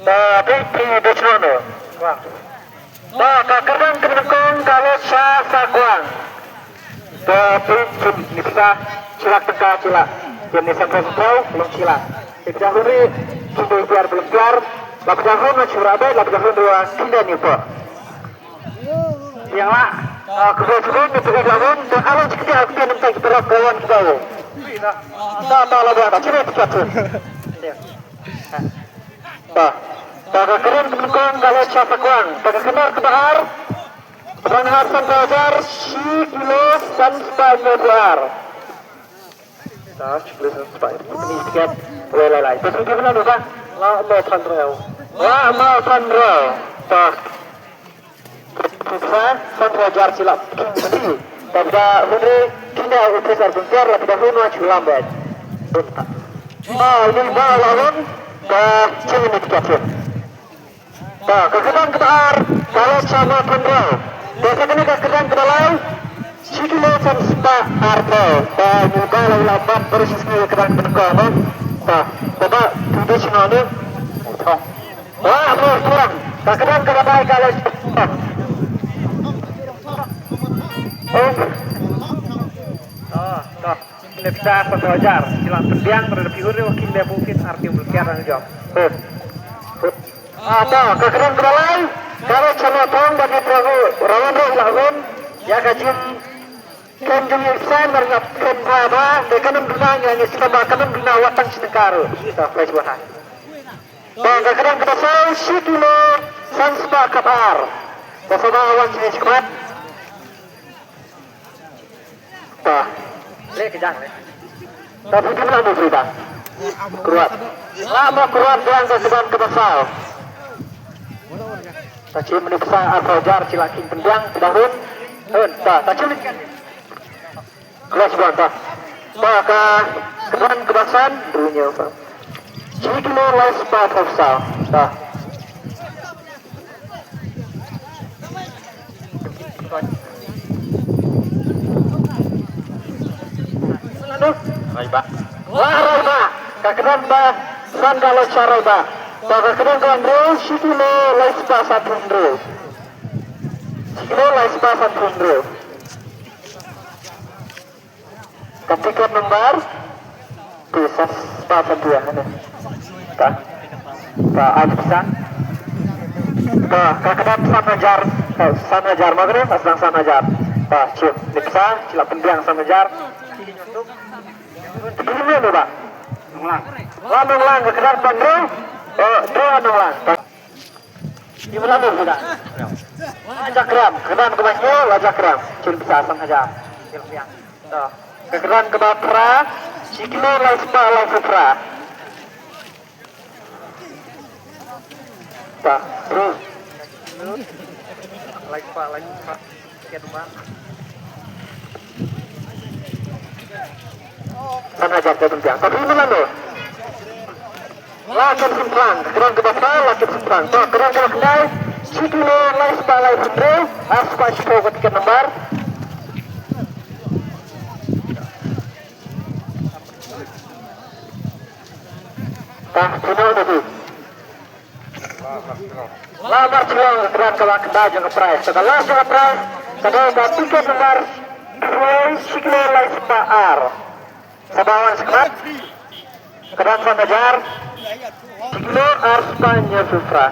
Tapi di sana. Kakak kenekong kalau sakuang. Tapi bisa cilak teka cilak. Jenis sampai belum cilak. Dahulu sudah biar belum keluar. Lalu dahulu Surabaya, lalu dahulu dua tidak nih Pak. Yang lah, kebetulan itu dahulu dan alam sekitar aku yang nanti kita lakukan kita. Tak malah berapa cepat cepat. Taga keren kenekong kalau sakuang. Taga kenal kebahar. Berangkat santajar si kilo sampai besar. Tahu kilo sampai ini sedikit lelai. Terus kita mana lupa? Mau pandrel. Mau pandrel. Tak. Bisa santajar silap. Pada hari tidak besar besar lagi dahulu maju lambat. Ini bal lawan ke sini dikasih. Kekedan kebar kalau sama pandrel. Biasanya kekedan kedalau sikilo sampai arto. Juga lambat persis kekedan kekedan. Coba tujuh sinoni. Mau kurang. Kekedan kedabai kalau bisa pembelajar silang pendiang terhadap figurnya wakil dia mungkin arti berkiar dan jawab. Kekedan kedalau kalau sama tong bagi perahu rawan lawan ya kajin kan dunia saya merangkap kembali dengan benang yang selama kanan bina watang senekaru kita pelajaran. Kekedan kedalau sikilo sampai kabar. Bersama awan jenis kuat. Kejang tapi di mana berita keluar lama keluar dan kesedan kebasal taci meniksa arrojar cilakin pendiang pedahun taci meniksa kelas bantah maka kesedan kebasan dunia sikilo les pasal Raiba. Raiba. Kekedan ba sandalo Raiba. Kekedan Andro sikilo laispa satundro. Sikilo laispa satundro. Ketika nomor bisa sepatu dua ada. Bisa. Kekedan sanajar maghrib asal sanajar. Cium bisa cilap pendiang sanajar. Ini loh Pak. Nonglang kekedan pandro. Dua nonglang. Gimana loh sudah? Ajak gram, kekedan ke banyu, ajak gram. Cuma bisa asam aja. Kekedan ke bapra, sikilo laispa laisupra. Terus. Laispa. Sekian Pak. Sana aja ke penjang. Tapi ini mana? Lakin semprang, kekedan ke bawah, lakin semprang. Kekedan ke kendai, sikilo laispa laisupra, aspa sipo ketika nomor. Final itu. Lamar celong kekedan ke kendai jangan price. Setelah jangan price, setelah tiket nomor 2 sikilo laispa R. Sabawan sekerat kedan sandajar sikilo arspanya sufra